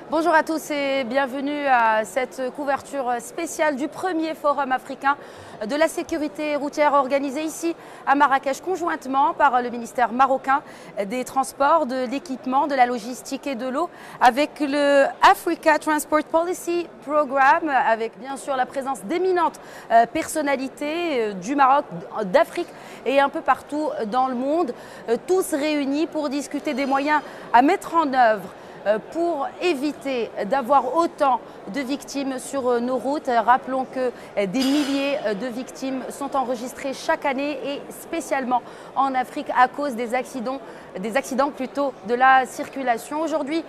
Bonjour à tous et bienvenue à cette couverture spéciale du premier forum africain de la sécurité routière organisé ici à Marrakech conjointement par le ministère marocain des Transports, de l'Équipement, de la Logistique et de l'Eau avec le Africa Transport Policy Programme avec bien sûr la présence d'éminentes personnalités du Maroc, d'Afrique et un peu partout dans le monde, tous réunis pour discuter des moyens à mettre en œuvre pour éviter d'avoir autant de victimes sur nos routes. Rappelons que des milliers de victimes sont enregistrées chaque année et spécialement en Afrique à cause des accidents plutôt de la circulation. Aujourd'hui,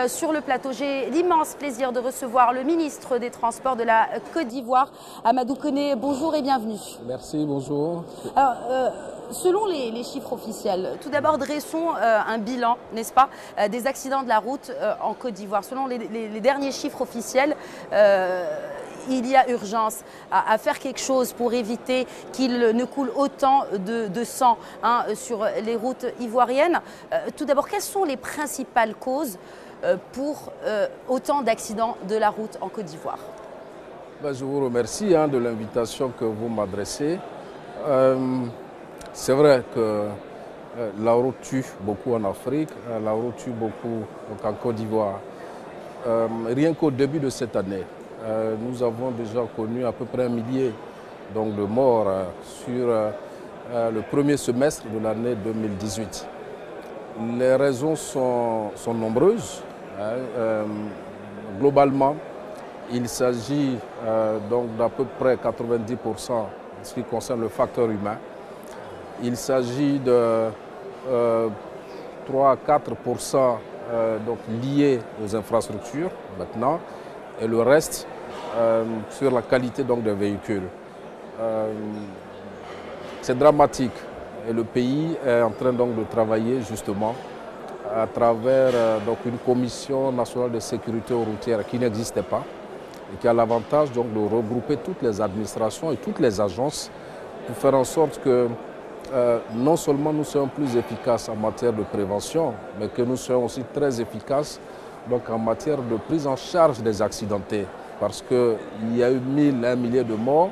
sur le plateau, j'ai l'immense plaisir de recevoir le ministre des Transports de la Côte d'Ivoire, Amadou Koné. Bonjour et bienvenue. Merci, bonjour. Alors, selon les chiffres officiels, tout d'abord dressons un bilan, n'est-ce pas, des accidents de la route en Côte d'Ivoire. Selon les derniers chiffres officiels, il y a urgence à faire quelque chose pour éviter qu'il ne coule autant de sang sur les routes ivoiriennes. Tout d'abord, quelles sont les principales causes pour autant d'accidents de la route en Côte d'Ivoire? Je vous remercie de l'invitation que vous m'adressez. C'est vrai que la route tue beaucoup en Afrique, la route tue beaucoup en Côte d'Ivoire. Rien qu'au début de cette année, nous avons déjà connu à peu près 1 millier de morts sur le premier semestre de l'année 2018. Les raisons sont nombreuses. Globalement, il s'agit d'à peu près 90% en ce qui concerne le facteur humain. Il s'agit de 3 à 4% liés aux infrastructures maintenant et le reste sur la qualité des véhicules. C'est dramatique et le pays est en train de travailler justement à travers une commission nationale de sécurité routière qui n'existait pas et qui a l'avantage de regrouper toutes les administrations et toutes les agences pour faire en sorte que non seulement nous soyons plus efficaces en matière de prévention, mais que nous soyons aussi très efficaces en matière de prise en charge des accidentés. Parce qu'il y a eu 1 millier de morts,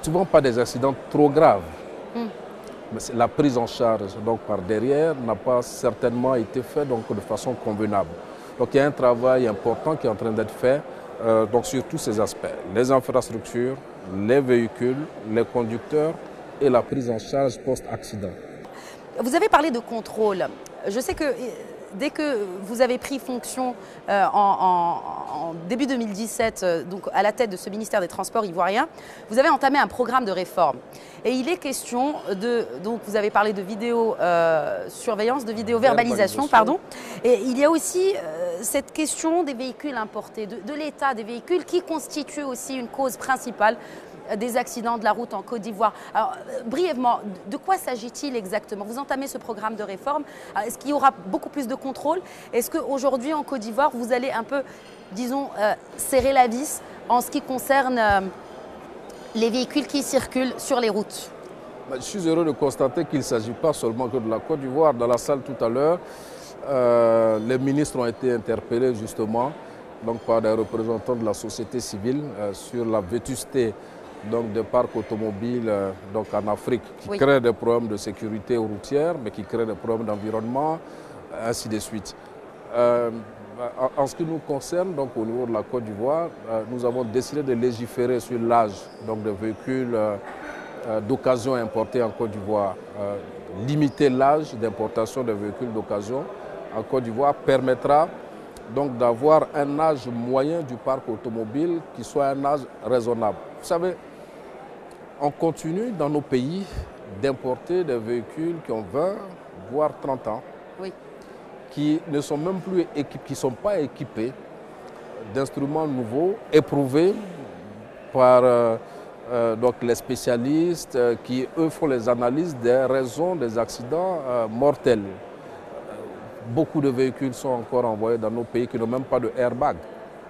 souvent pas des accidents trop graves. Mais la prise en charge par derrière n'a pas certainement été faite de façon convenable. Donc il y a un travail important qui est en train d'être fait sur tous ces aspects. Les infrastructures, les véhicules, les conducteurs et la prise en charge post-accident. Vous avez parlé de contrôle. Je sais que dès que vous avez pris fonction en début 2017, donc à la tête de ce ministère des Transports ivoirien, vous avez entamé un programme de réforme. Et il est question donc vous avez parlé de vidéosurveillance, de vidéoverbalisation, pardon. Et il y a aussi cette question des véhicules importés, de l'état des véhicules qui constitue aussi une cause principale des accidents de la route en Côte d'Ivoire. Alors, brièvement, de quoi s'agit-il exactement? Vous entamez ce programme de réforme. Est-ce qu'il y aura beaucoup plus de contrôle? Est-ce qu'aujourd'hui, en Côte d'Ivoire, vous allez un peu, disons, serrer la vis en ce qui concerne les véhicules qui circulent sur les routes? Je suis heureux de constater qu'il ne s'agit pas seulement que de la Côte d'Ivoire. Dans la salle tout à l'heure, les ministres ont été interpellés justement par des représentants de la société civile sur la vétusté des parcs automobiles en Afrique qui créent des problèmes de sécurité routière, mais qui créent des problèmes d'environnement, ainsi de suite. En ce qui nous concerne, au niveau de la Côte d'Ivoire, nous avons décidé de légiférer sur l'âge des véhicules d'occasion importés en Côte d'Ivoire. Limiter l'âge d'importation des véhicules d'occasion en Côte d'Ivoire permettra d'avoir un âge moyen du parc automobile qui soit un âge raisonnable. Vous savez, on continue dans nos pays d'importer des véhicules qui ont 20, voire 30 ans, qui ne sont même plus équipés, qui ne sont pas équipés d'instruments nouveaux, éprouvés par les spécialistes qui, eux, font les analyses des raisons des accidents mortels. Beaucoup de véhicules sont encore envoyés dans nos pays qui n'ont même pas de airbag.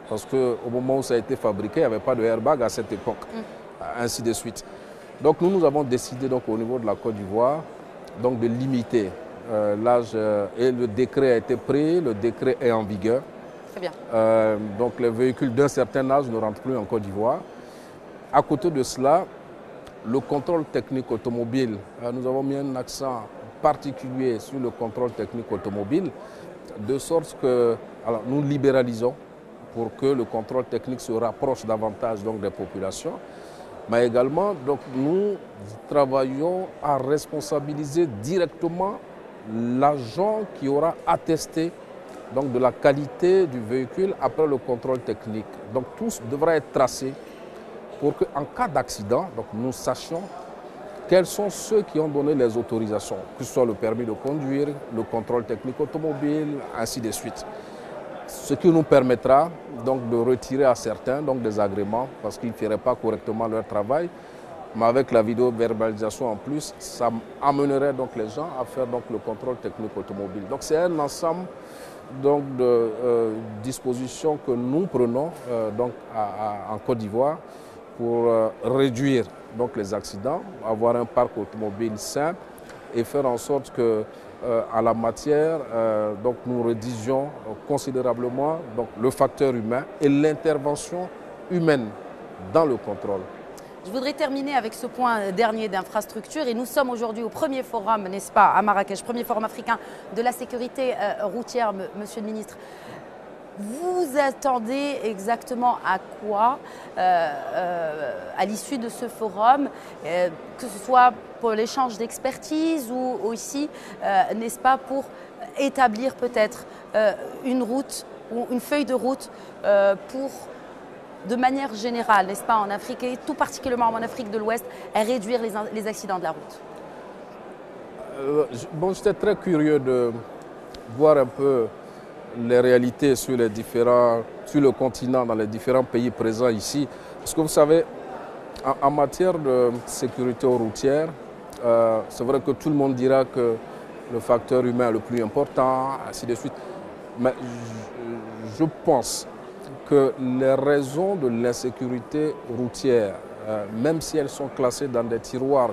Parce qu'au moment où ça a été fabriqué, il n'y avait pas de airbag à cette époque, ainsi de suite. Donc nous avons décidé au niveau de la Côte d'Ivoire de limiter et le décret a été pris, le décret est en vigueur. Très bien. Donc les véhicules d'un certain âge ne rentrent plus en Côte d'Ivoire. À côté de cela, le contrôle technique automobile, nous avons mis un accent particulier sur le contrôle technique automobile, de sorte que nous libéralisons pour que le contrôle technique se rapproche davantage donc, des populations. Mais également, donc, nous travaillons à responsabiliser directement l'agent qui aura attesté donc, de la qualité du véhicule après le contrôle technique. Donc tout devra être tracé pour qu'en cas d'accident, nous sachions quels sont ceux qui ont donné les autorisations, que ce soit le permis de conduire, le contrôle technique automobile, ainsi de suite. Ce qui nous permettra donc de retirer à certains donc, des agréments parce qu'ils ne feraient pas correctement leur travail. Mais avec la vidéo-verbalisation en plus, ça amènerait donc les gens à faire donc, le contrôle technique automobile. Donc c'est un ensemble donc, de dispositions que nous prenons donc, en Côte d'Ivoire pour réduire donc, les accidents, avoir un parc automobile sain et faire en sorte que en la matière, donc, nous réduisions considérablement donc, le facteur humain et l'intervention humaine dans le contrôle. Je voudrais terminer avec ce point dernier d'infrastructure et nous sommes aujourd'hui au premier forum, n'est-ce pas, à Marrakech, premier forum africain de la sécurité routière, monsieur le ministre. Vous attendez exactement à quoi à l'issue de ce forum, que ce soit pour l'échange d'expertise ou aussi, n'est-ce pas, pour établir peut-être une route ou une feuille de route pour, de manière générale, n'est-ce pas, en Afrique et tout particulièrement en Afrique de l'Ouest, réduire les accidents de la route? Bon, j'étais très curieux de voir un peu les réalités sur le continent, dans les différents pays présents ici. Parce que vous savez, en matière de sécurité routière, c'est vrai que tout le monde dira que le facteur humain est le plus important, ainsi de suite. Mais je pense que les raisons de l'insécurité routière, même si elles sont classées dans des tiroirs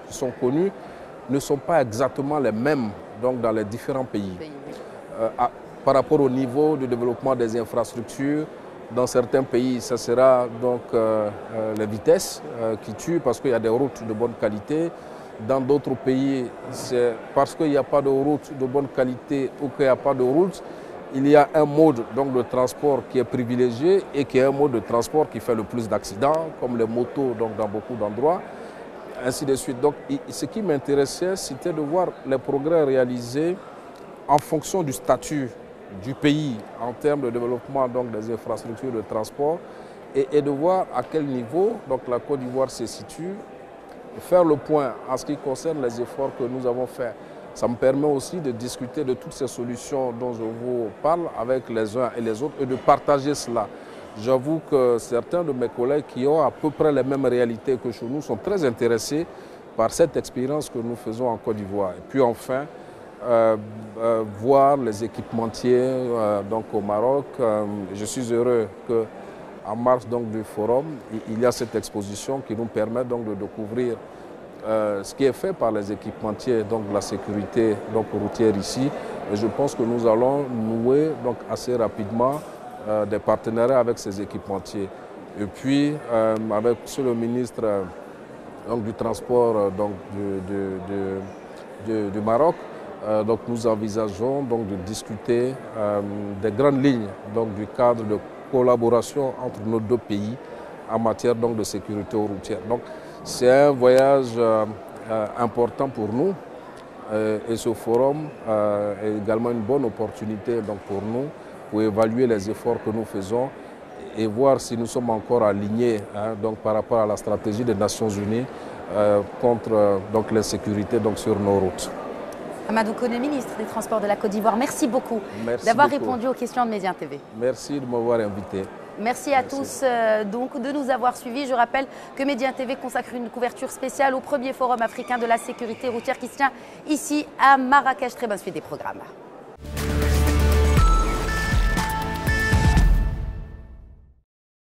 qui sont connus, ne sont pas exactement les mêmes donc, dans les différents pays. Par rapport au niveau de développement des infrastructures, dans certains pays, ce sera donc les vitesses qui tuent parce qu'il y a des routes de bonne qualité. Dans d'autres pays, c'est parce qu'il n'y a pas de route de bonne qualité ou qu'il n'y a pas de route, il y a un mode donc, de transport qui est privilégié et qui est un mode de transport qui fait le plus d'accidents, comme les motos donc, dans beaucoup d'endroits, ainsi de suite. Donc, ce qui m'intéressait, c'était de voir les progrès réalisés en fonction du statut du pays en termes de développement donc, des infrastructures de transport et de voir à quel niveau donc, la Côte d'Ivoire se situe, faire le point en ce qui concerne les efforts que nous avons faits. Ça me permet aussi de discuter de toutes ces solutions dont je vous parle avec les uns et les autres et de partager cela. J'avoue que certains de mes collègues qui ont à peu près les mêmes réalités que chez nous sont très intéressés par cette expérience que nous faisons en Côte d'Ivoire. Et puis enfin, voir les équipementiers donc au Maroc. Je suis heureux qu'en marge donc, du forum, il y a cette exposition qui nous permet donc, de découvrir ce qui est fait par les équipementiers donc, de la sécurité donc, routière ici. Et je pense que nous allons nouer donc, assez rapidement des partenariats avec ces équipementiers. Et puis, avec le ministre donc, du Transport donc, du Maroc, donc nous envisageons donc de discuter des grandes lignes donc du cadre de collaboration entre nos deux pays en matière donc de sécurité routière. Donc c'est un voyage important pour nous et ce forum est également une bonne opportunité donc pour nous pour évaluer les efforts que nous faisons et voir si nous sommes encore alignés donc par rapport à la stratégie des Nations Unies contre donc l'insécurité donc sur nos routes. Amadou Koné, ministre des Transports de la Côte d'Ivoire, merci beaucoup d'avoir répondu aux questions de Médien TV. Merci de m'avoir invité. Merci à tous donc de nous avoir suivis. Je rappelle que Médien TV consacre une couverture spéciale au premier forum africain de la sécurité routière qui se tient ici à Marrakech. Très bonne suite des programmes.